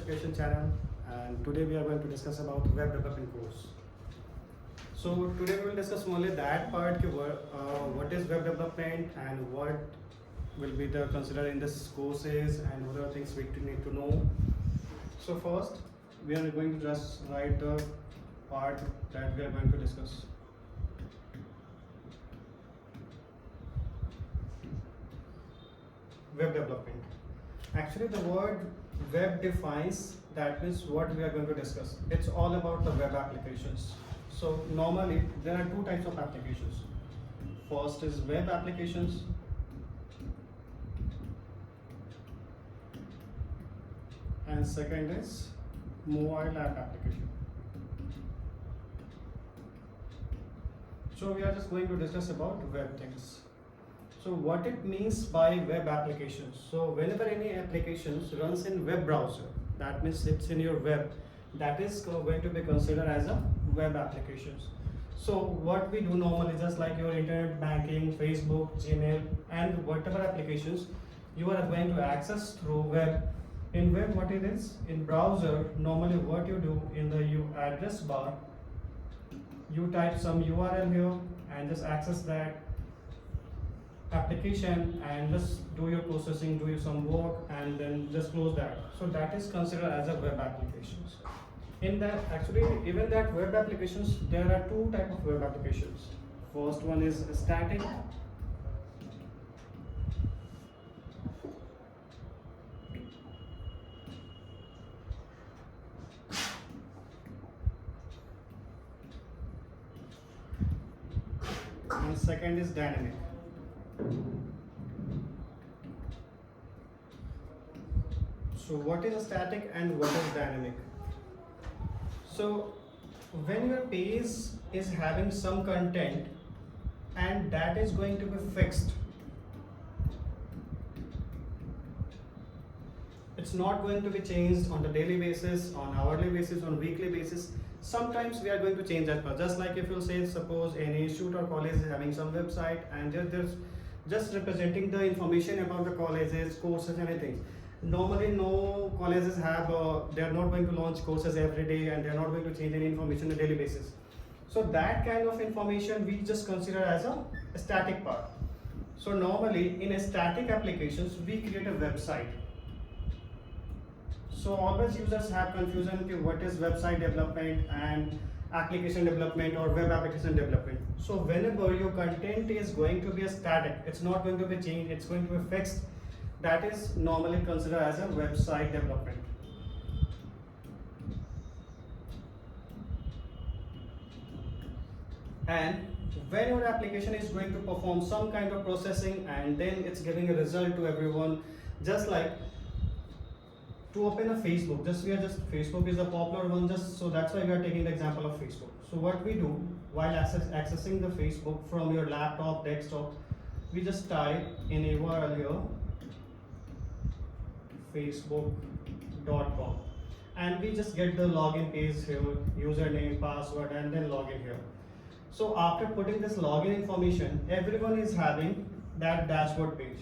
Education channel, and today we are going to discuss about web development course. So today we will discuss only that part what is web development and what will be the considered in this courses and what are things we need to know. So first we are going to just write the part that we are going to discuss. Web development. Actually, the word web defines that means what we are going to discuss. It's all about the web applications. So normally there are two types of applications. First is web applications, and second is mobile app application. So we are just going to discuss about web things. So what it means by web applications. So whenever any applications runs in web browser, that means it's in your web, that is going to be considered as a web applications. So what we do normally, just like your internet banking, Facebook, Gmail, and whatever applications you are going to access through web. In web, what it is? In browser, normally what you do in the address bar, you type some URL here and just access that application and just do your processing, do some work, and then just close that. So that is considered as a web applications. In that, actually, even that web applications, there are two type of web applications. First one is static. And second is dynamic. So what is static and what is dynamic? So when your page is having some content and that is going to be fixed, it's not going to be changed on the daily basis, on hourly basis, on weekly basis. Sometimes we are going to change that part. Just like if you say, suppose any institute or college is having some website and just representing the information about the colleges, courses, anything. Normally, no colleges have, they are not going to launch courses every day and they are not going to change any information on a daily basis. So that kind of information we just consider as a static part. So normally in a static applications, we create a website. So always users have confusion to what is website development and application development or web application development. So whenever your content is going to be a static, it's not going to be changed, it's going to be fixed. That is normally considered as a website development. And when your application is going to perform some kind of processing and then it's giving a result to everyone, just like to open a Facebook, Facebook is a popular one, just so that's why we are taking the example of Facebook. So what we do while accessing the Facebook from your laptop, desktop, we just type in a URL here, facebook.com, and we just get the login page here, username, password, and then login here. So after putting this login information, everyone is having that dashboard page.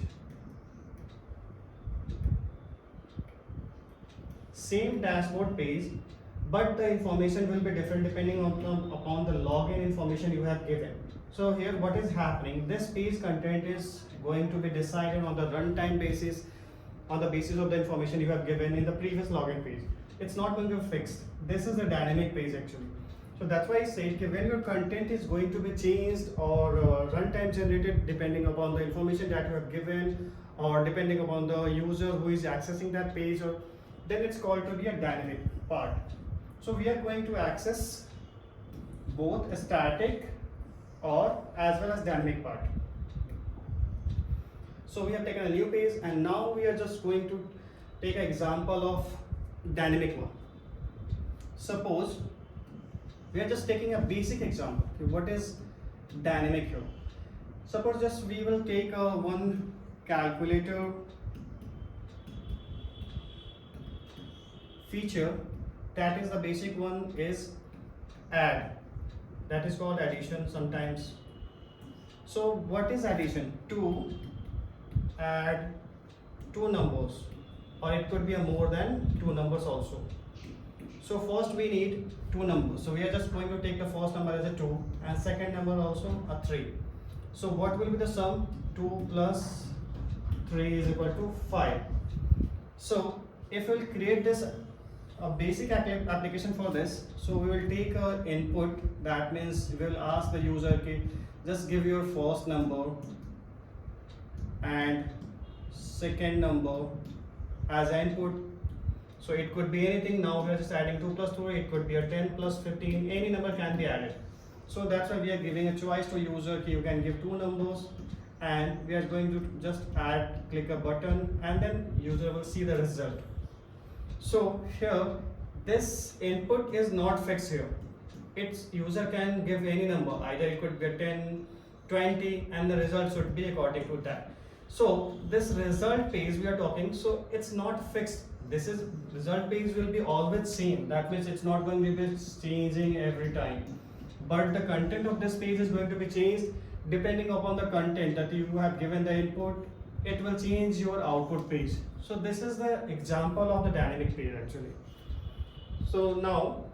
Same dashboard page, but the information will be different depending upon the login information you have given. So here what is happening, this page content is going to be decided on the runtime basis, on the basis of the information you have given in the previous login page. It's not going to be fixed. This is the dynamic page actually. So that's why I said when your content is going to be changed or runtime generated depending upon the information that you have given or depending upon the user who is accessing that page, or then it's called to be a dynamic part. So we are going to access both a static or as well as dynamic part. So we have taken a new page and now we are just going to take an example of dynamic one. Suppose we are just taking a basic example. What is dynamic here? Suppose just we will take one calculator feature, that is the basic one is add, that is called addition sometimes. So what is addition? To add two numbers or it could be a more than two numbers also. So first we need two numbers. So we are just going to take the first number as a 2 and second number also a 3. So what will be the sum? 2 plus 3 is equal to 5. So if we'll create this a basic application for this, so we will take a input, that means we will ask the user, okay, just give your first number and second number as input. So it could be anything. Now we are just adding 2 plus 2, it could be a 10 plus 15, any number can be added. So that's why we are giving a choice to user, okay, you can give two numbers, and we are going to just add, click a button, and then user will see the result. So here this input is not fixed here. Its user can give any number, either it could be 10, 20, and the result should be according to that. So this result page we are talking, so it's not fixed. This is result page will be always same. That means it's not going to be changing every time. But the content of this page is going to be changed depending upon the content that you have given the input. It will change your output page. So this is the example of the dynamic page actually. So now,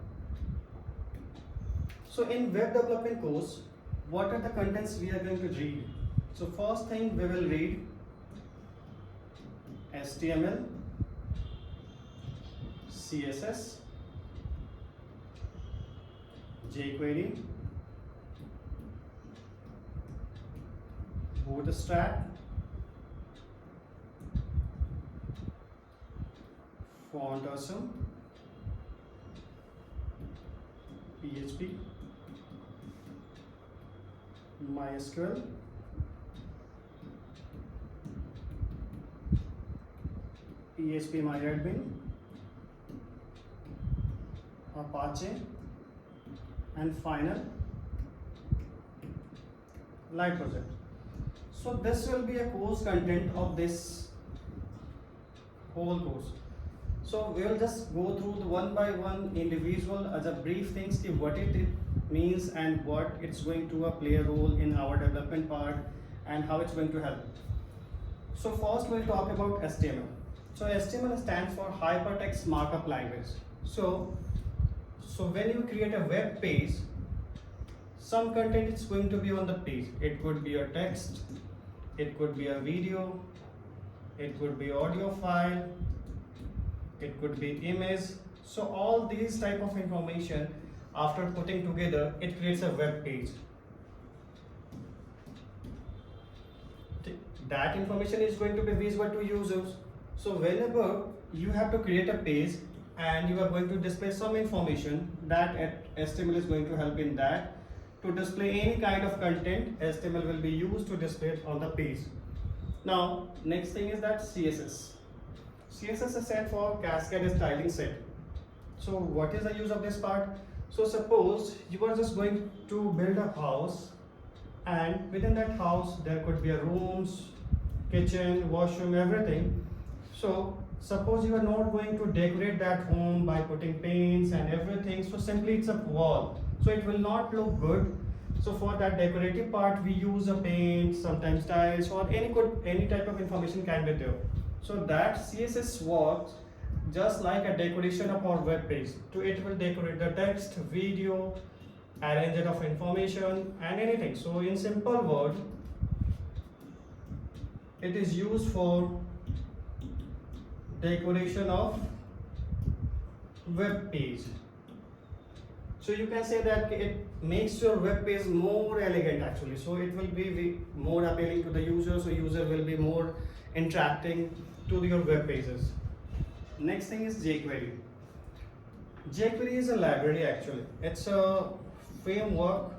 so in web development course, what are the contents we are going to read? So first thing we will read HTML, CSS, jQuery, Bootstrap, Font Awesome, PHP, MySQL, PHPMyAdmin, Apache, and final live project. So this will be a course content of this whole course. So we will just go through the one by one individual as a brief things, what it means and what it's going to play a role in our development part and how it's going to help. So first we'll talk about HTML. So HTML stands for Hypertext Markup Language. So when you create a web page, some content is going to be on the page. It could be a text, it could be a video, it could be audio file, it could be image. So all these type of information, after putting together, it creates a web page. That information is going to be visible to users. So whenever you have to create a page and you are going to display some information, that HTML is going to help in that. To display any kind of content, HTML will be used to display it on the page. Now, next thing is that CSS. CSS is set for Cascade Styling Set. So what is the use of this part? So suppose you are just going to build a house, and within that house there could be a rooms, kitchen, washroom, everything. So suppose you are not going to decorate that home by putting paints and everything, so simply it's a wall, so it will not look good. So for that decorative part we use a paint, sometimes tiles, or any type of information can be there. So that CSS works just like a decoration of our web page. So it will decorate the text, video, arrange it of information and anything. So in simple word, it is used for decoration of web page. So you can say that it makes your web page more elegant actually. So it will be more appealing to the user, so user will be more interacting to your web pages. Next thing is jQuery. jQuery is a library actually. It's a framework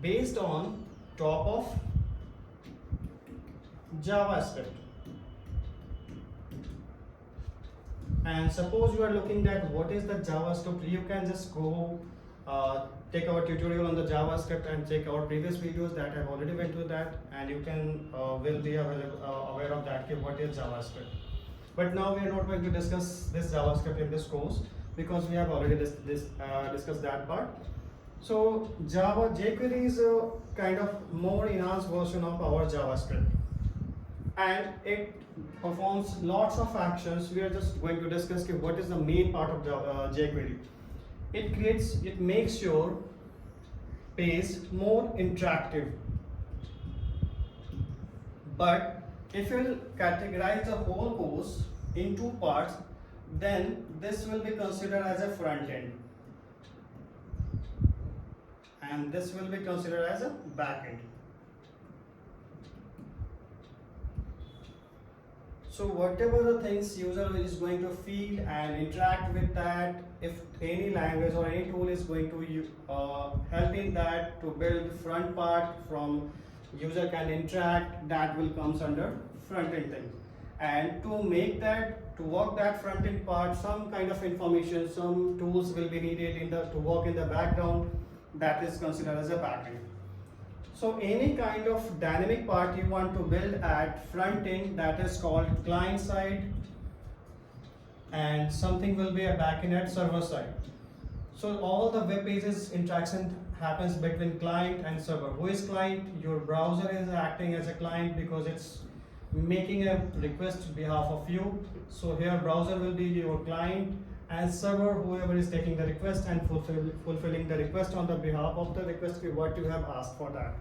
based on top of JavaScript. And suppose you are looking at what is the JavaScript, you can just go take our tutorial on the JavaScript and check our previous videos that I've already went through that, and you can will be aware of that, what is JavaScript. But now we are not going to discuss this JavaScript in this course because we have already discussed that part. So jQuery is a kind of more enhanced version of our JavaScript. and it performs lots of actions. We are just going to discuss what is the main part of the jQuery. It makes your page more interactive. But if you categorize the whole course in two parts, then this will be considered as a front end, and this will be considered as a back end. So whatever the things user is going to feel and interact with that, if any language or any tool is going to help in that to build front part from user can interact, that will comes under front end thing. And to make that, to work that front end part, some kind of information, some tools will be needed in the to work in the background, that is considered as a back end. So any kind of dynamic part you want to build at front end, that is called client side, and something will be a back end at server side. So all the web pages interaction happens between client and server. Who is client? Your browser is acting as a client because it's making a request on behalf of you. So here browser will be your client, and server, whoever is taking the request and fulfilling the request on the behalf of the request what you have asked for that.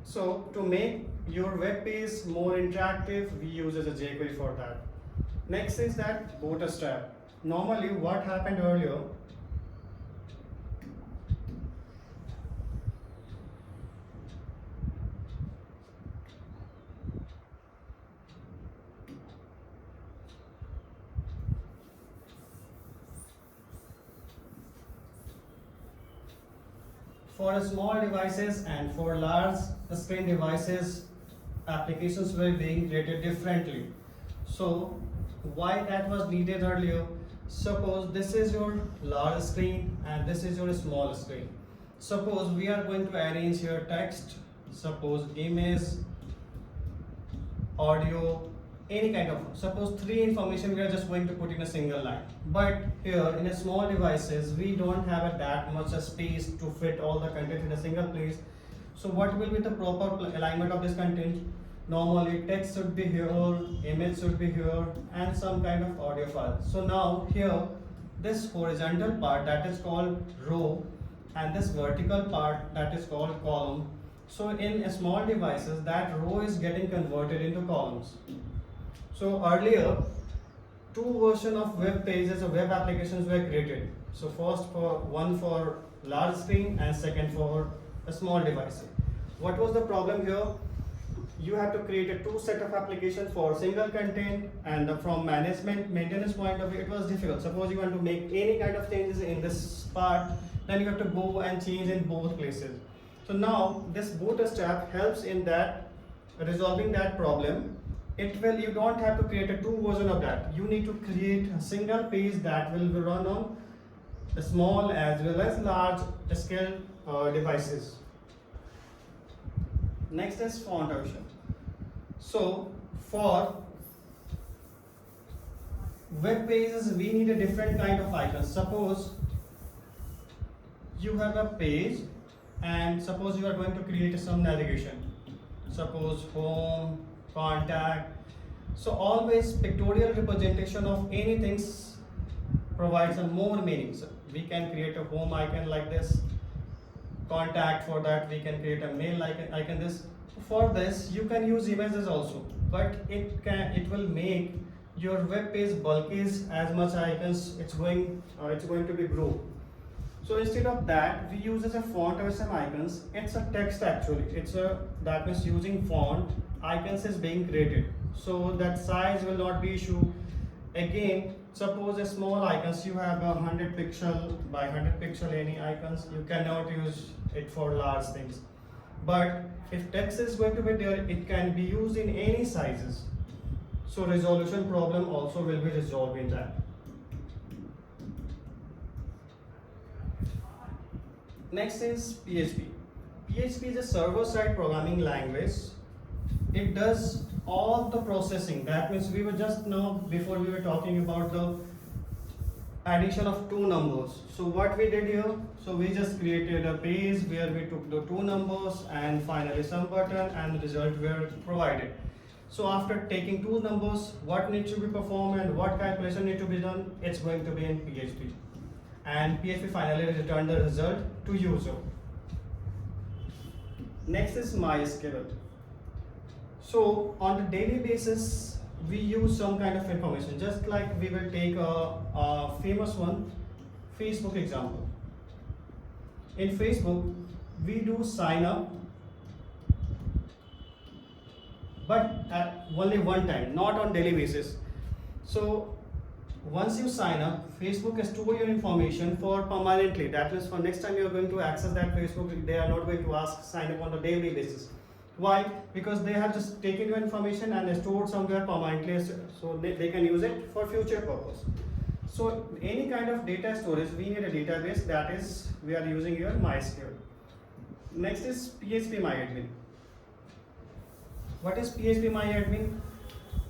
So to make your web page more interactive, we use as a jQuery for that. Next is that bootstrap. Normally what happened earlier, for small devices and for large screen devices, applications were being created differently. So why that was needed earlier? Suppose this is your large screen and this is your small screen. Suppose we are going to arrange here text, suppose image, audio, any kind of, suppose three information we are just going to put in a single line. But here in a small devices we don't have that much space to fit all the content in a single place. So what will be the proper alignment of this content? Normally text should be here, image should be here, and some kind of audio file. So now here this horizontal part, that is called row, and this vertical part, that is called column. So in small devices that row is getting converted into columns. So earlier two versions of web pages or web applications were created. So first one for large screen and second for a small device. What was the problem here? You have to create a two set of applications for single content, and from maintenance point of view it was difficult. Suppose you want to make any kind of changes in this part, then you have to go and change in both places. So now this bootstrap helps in that, resolving that problem. You don't have to create a two version of that. You need to create a single page that will run on small as well as large scale devices. Next is font version. So for web pages we need a different kind of icons. Suppose you have a page and suppose you are going to create some navigation. Suppose home, contact. So always pictorial representation of anything provides a more meaning. So we can create a home icon like this, contact, for that we can create a mail icon this. For this you can use images also, but it will make your web page bulky as much icons it's going to be grow. So instead of that we use as a font or some icons. It's a text actually. That means using font icons is being created, so that size will not be issue. Again, suppose a small icons, you have 100 pixel by 100 pixel any icons, you cannot use it for large things. But if text is going to be there, it can be used in any sizes. So resolution problem also will be resolved in that. Next is PHP. PHP is a server-side programming language. It does all the processing. That means we were just now, before we were talking about the addition of two numbers. So what we did here, so we just created a page where we took the two numbers and finally some button and the result were provided. So after taking two numbers, what needs to be performed and what calculation need to be done, it's going to be in PHP. And PHP finally returned the result to user. Next is MySQL. So on the daily basis, we use some kind of information, just like we will take a famous one, Facebook example. In Facebook, we do sign up, but at only one time, not on daily basis. So once you sign up, Facebook store your information for permanently. That means for next time you are going to access that Facebook, they are not going to ask sign up on a daily basis. Why? Because they have just taken your information and stored somewhere permanently, so they can use it for future purpose. So any kind of data storage, we need a database, that is we are using here MySQL. Next is PHP-MyAdmin. What is PHP-MyAdmin?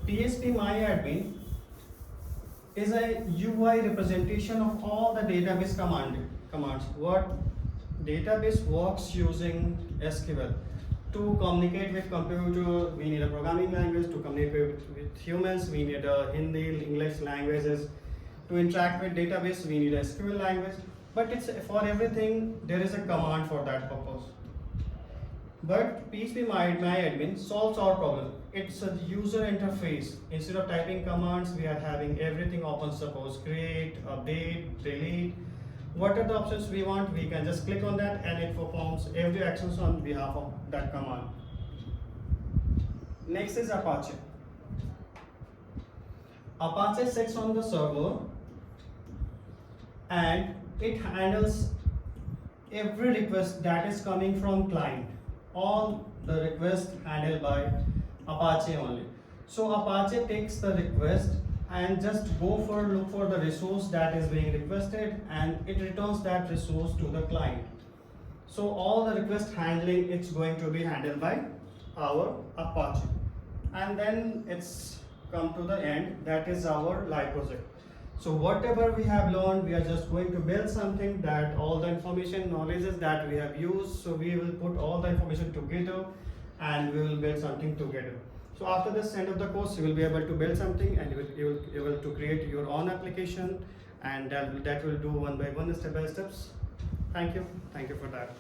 PHP-MyAdmin is a UI representation of all the database commands. What database works using SQL. To communicate with computer, we need a programming language. To communicate with humans, we need a Hindi, English languages. To interact with database, we need a SQL language. But it's for everything, there is a command for that purpose. But PHP-MyAdmin solves our problem. It's a user interface. Instead of typing commands, we are having everything open. Suppose create, update, delete. What are the options we want? We can just click on that and it performs every actions on behalf of that command. Next is Apache. Apache sits on the server and it handles every request that is coming from client. All the requests handled by Apache only. So Apache takes the request and just look for the resource that is being requested and it returns that resource to the client. So all the request handling, it's going to be handled by our Apache. And then it's come to the end, that is our live project. So whatever we have learned, we are just going to build something that all the information, knowledges that we have used, so we will put all the information together and we will build something together. So after this end of the course, you will be able to build something and you will be able to create your own application, and that will do one by one, step by steps. Thank you for that.